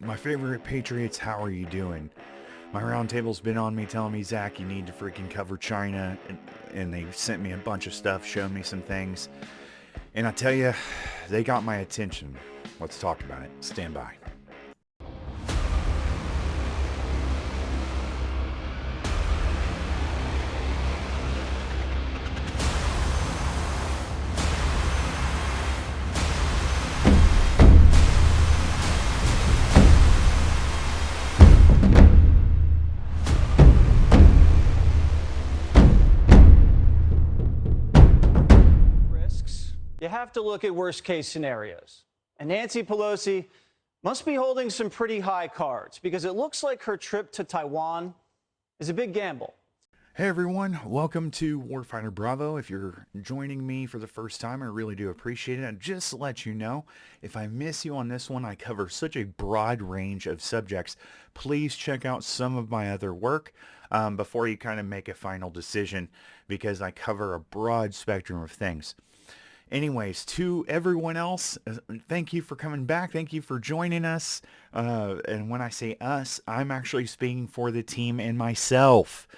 My favorite Patriots, how are you doing? My roundtable's been on me telling me, Zach, you need to freaking cover China. And they sent me a bunch of stuff, showed me some things. And I tell you, they got my attention. Let's talk about it. Stand by. Risks. You have to look at worst case scenarios. And Nancy Pelosi must be holding some pretty high cards because it looks like her trip to Taiwan is a big gamble. Hey everyone, welcome to WarfighterBravo. If you're joining me for the first time, I really do appreciate it. And just to let you know, if I miss you on this one, I cover such a broad range of subjects. Please check out some of my other work before you kind of make a final decision, because I cover a broad spectrum of things. Anyways, to everyone else, thank you for coming back. Thank you for joining us. And when I say us, I'm actually speaking for the team and myself.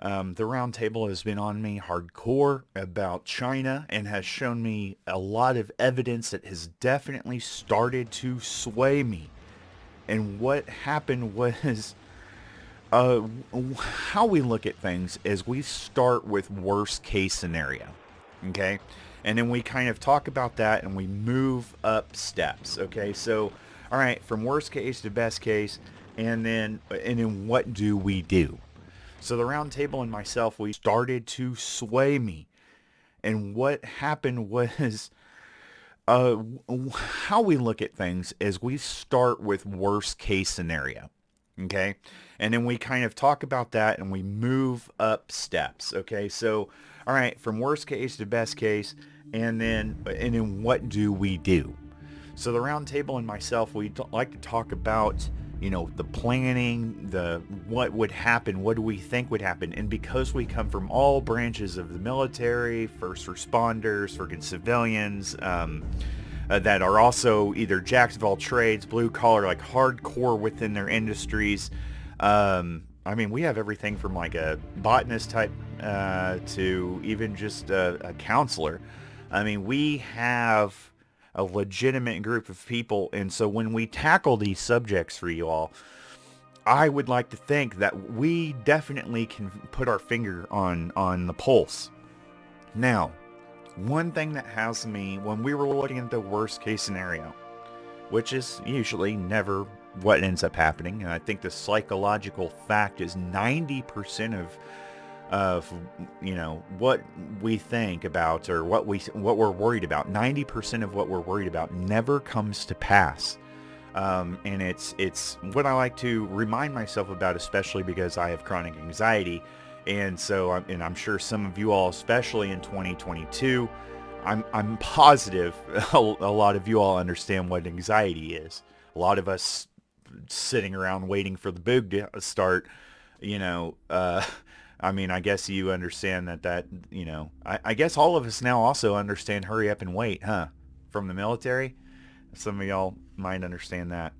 The roundtable has been on me hardcore about China and has shown me a lot of evidence that has definitely started to sway me. And what happened was, how we look at things is we start with worst case scenario, okay? And then we kind of talk about that and we move up steps, okay? So, all right, from worst case to best case, and then what do we do? So the round table and myself, we started to sway me. And what happened was, how we look at things is we start with worst case scenario, okay? And then we kind of talk about that and we move up steps, okay? So, all right, from worst case to best case, and then what do we do? So the round table and myself, we like to talk about, you know, the planning, what would happen, what do we think would happen. And because we come from all branches of the military, first responders, freaking civilians, that are also either jacks of all trades, blue collar, like hardcore within their industries. I mean, we have everything from like a botanist type to even just a counselor. I mean, we have a legitimate group of people, and so when we tackle these subjects for you all, I would like to think that we definitely can put our finger on the pulse. Now, one thing that has me, when we were looking at the worst case scenario, which is usually never what ends up happening, and I think the psychological fact is 90% of you know, what we think about or what we're worried about, 90% of what we're worried about never comes to pass. And it's what I like to remind myself about, especially because I have chronic anxiety. And so I'm sure some of you all, especially in 2022, I'm positive a lot of you all understand what anxiety is. A lot of us sitting around waiting for the boog to start, you know, I mean, I guess you understand that, you know, I guess all of us now also understand hurry up and wait, huh? From the military. Some of y'all might understand that.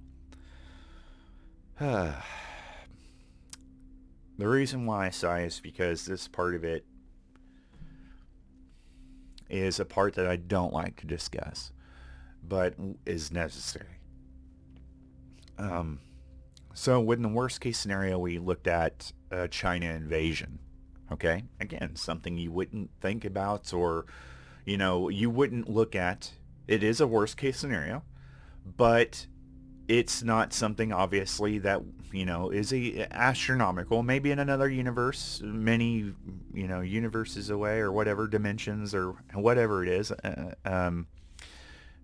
The reason why I sigh is because this part of it is a part that I don't like to discuss, but is necessary. So in the worst case scenario, we looked at China invasion. Okay, again, something you wouldn't think about, or, you know, you wouldn't look at. It is a worst case scenario, but it's not something obviously that, you know, is astronomical. Maybe in another universe, many, you know, universes away, or whatever, dimensions, or whatever it is,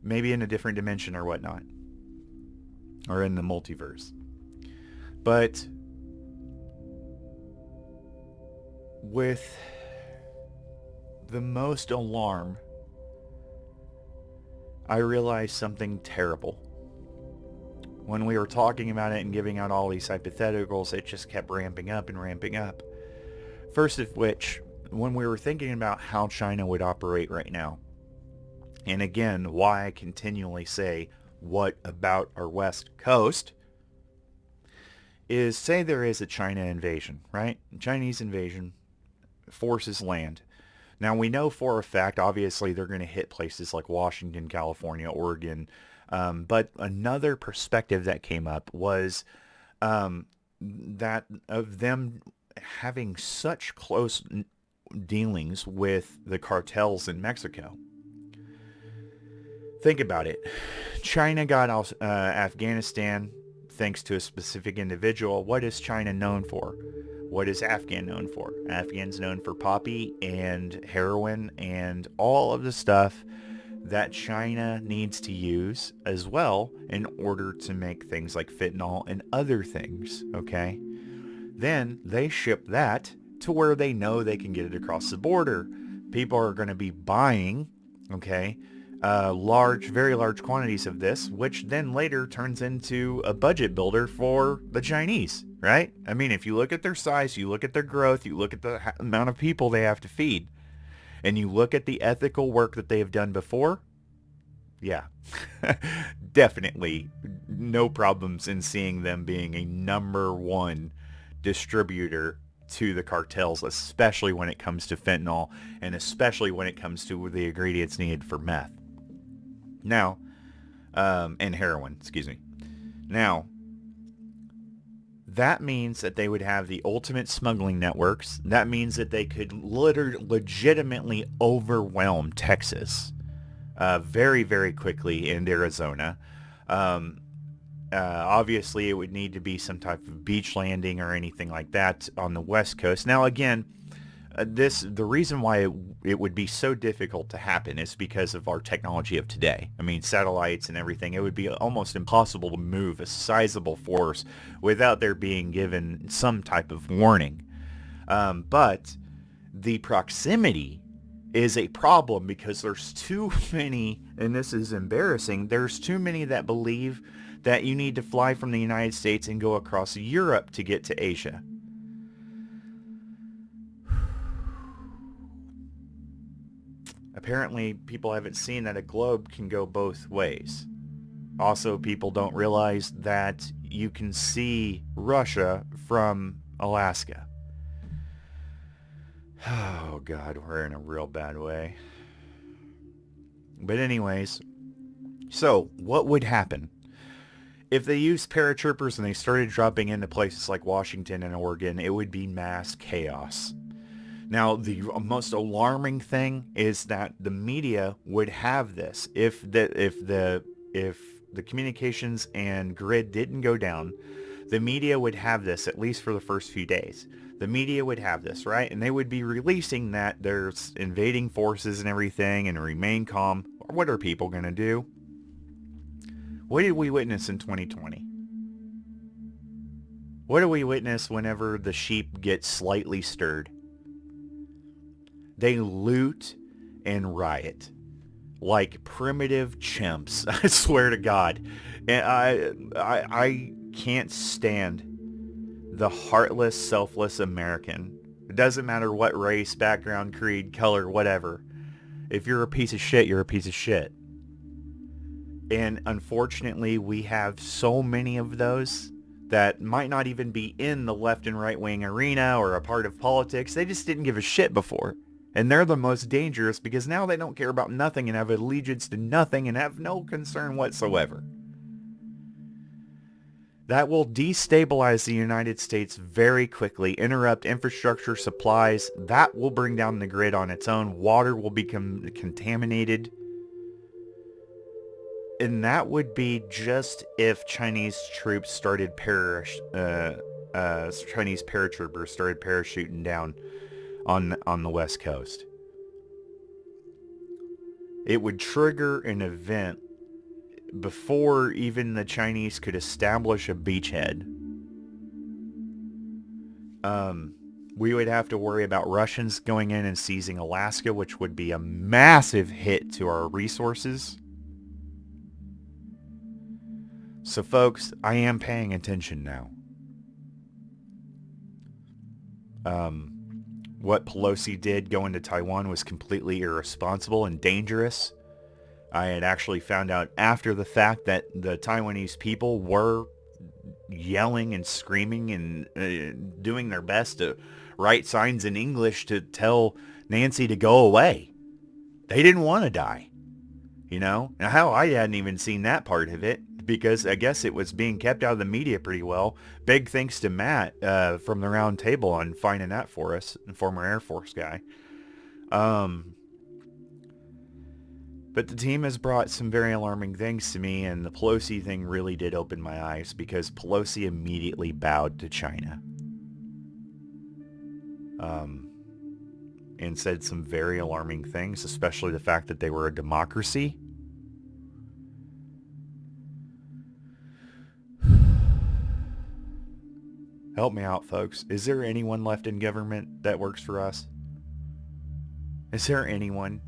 maybe in a different dimension or whatnot, or in the multiverse. But with the most alarm, I realized something terrible. When we were talking about it and giving out all these hypotheticals, it just kept ramping up and ramping up. First of which, when we were thinking about how China would operate right now, and again, why I continually say, what about our West Coast? is, say there is a China invasion, right? Chinese invasion, forces land. Now we know for a fact, obviously, they're going to hit places like Washington, California, Oregon. But another perspective that came up was that of them having such close dealings with the cartels in Mexico. Think about it. China got Afghanistan thanks to a specific individual. What is China known for? What is Afghan known for? Afghan's known for poppy and heroin and all of the stuff that China needs to use as well in order to make things like fentanyl and other things, okay? Then they ship that to where they know they can get it across the border. People are going to be buying, okay, very large quantities of this, which then later turns into a budget builder for the Chinese, right? I mean, if you look at their size, you look at their growth, you look at the amount of people they have to feed, and you look at the ethical work that they have done before, yeah, definitely no problems in seeing them being a number one distributor to the cartels, especially when it comes to fentanyl and especially when it comes to the ingredients needed for meth. Now, and heroin, excuse me. Now, that means that they would have the ultimate smuggling networks. That means that they could legitimately overwhelm Texas very, very quickly, and Arizona. Obviously, it would need to be some type of beach landing or anything like that on the West Coast. Now, again, the reason why it would be so difficult to happen is because of our technology of today. I mean, satellites and everything. It would be almost impossible to move a sizable force without there being given some type of warning. But the proximity is a problem because there's too many, and this is embarrassing, there's too many that believe that you need to fly from the United States and go across Europe to get to Asia. Apparently, people haven't seen that a globe can go both ways. Also, people don't realize that you can see Russia from Alaska. Oh, God, we're in a real bad way. But anyways, so what would happen? If they used paratroopers and they started dropping into places like Washington and Oregon, it would be mass chaos. Now, the most alarming thing is that the media would have this. If the communications and grid didn't go down, the media would have this, at least for the first few days. The media would have this, right? And they would be releasing that there's invading forces and everything and remain calm. What are people going to do? What did we witness in 2020? What do we witness whenever the sheep get slightly stirred? They loot and riot like primitive chimps. I swear to God. And I can't stand the heartless, selfless American. It doesn't matter what race, background, creed, color, whatever. If you're a piece of shit, you're a piece of shit. And unfortunately, we have so many of those that might not even be in the left and right wing arena or a part of politics. They just didn't give a shit before. And they're the most dangerous because now they don't care about nothing and have allegiance to nothing and have no concern whatsoever. That will destabilize the United States very quickly, interrupt infrastructure, supplies. That will bring down the grid on its own. Water will become contaminated. And that would be just if Chinese troops started Chinese paratroopers started parachuting down on the West Coast. It would trigger an event before even the Chinese could establish a beachhead. We would have to worry about Russians going in and seizing Alaska, which would be a massive hit to our resources. So folks, I am paying attention now. What Pelosi did going to Taiwan was completely irresponsible and dangerous. I had actually found out after the fact that the Taiwanese people were yelling and screaming and doing their best to write signs in English to tell Nancy to go away. They didn't want to die. And how I hadn't even seen that part of it, because I guess it was being kept out of the media pretty well. Big thanks to Matt from the round table on finding that for us, former Air Force guy. But the team has brought some very alarming things to me, and the Pelosi thing really did open my eyes, because Pelosi immediately bowed to China. And said some very alarming things, especially the fact that they were a democracy. Help me out, folks. Is there anyone left in government that works for us? Is there anyone?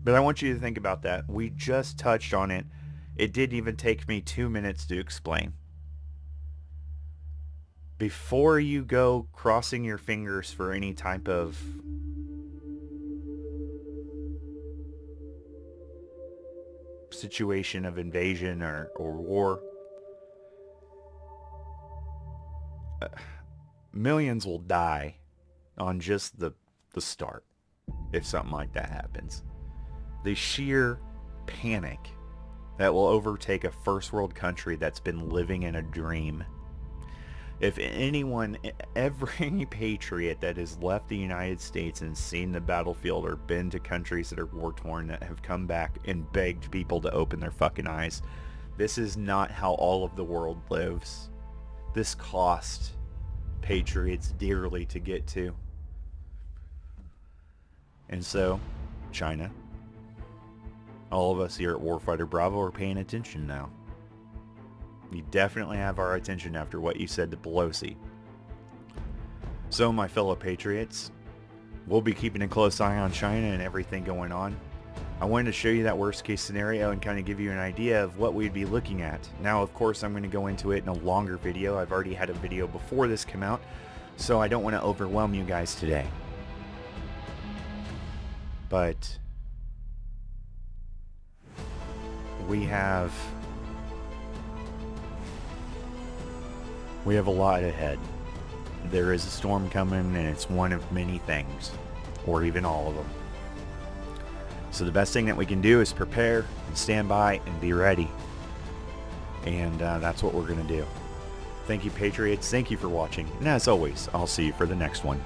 But I want you to think about that. We just touched on it. It didn't even take me 2 minutes to explain. Before you go crossing your fingers for any type of situation of invasion or war, millions will die on just the start if something like that happens. The sheer panic that will overtake a first world country that's been living in a dream. If anyone, every patriot that has left the United States and seen the battlefield or been to countries that are war-torn that have come back and begged people to open their fucking eyes, this is not how all of the world lives. This cost patriots dearly to get to. And so, China, all of us here at WarfighterBravo are paying attention now. You definitely have our attention after what you said to Pelosi. So, my fellow patriots, we'll be keeping a close eye on China and everything going on. I wanted to show you that worst case scenario and kind of give you an idea of what we'd be looking at. Now, of course, I'm going to go into it in a longer video. I've already had a video before this came out, so I don't want to overwhelm you guys today. But we have a lot ahead. There is a storm coming, and it's one of many things, or even all of them. So the best thing that we can do is prepare and stand by and be ready. And that's what we're going to do. Thank you, Patriots. Thank you for watching. And as always, I'll see you for the next one.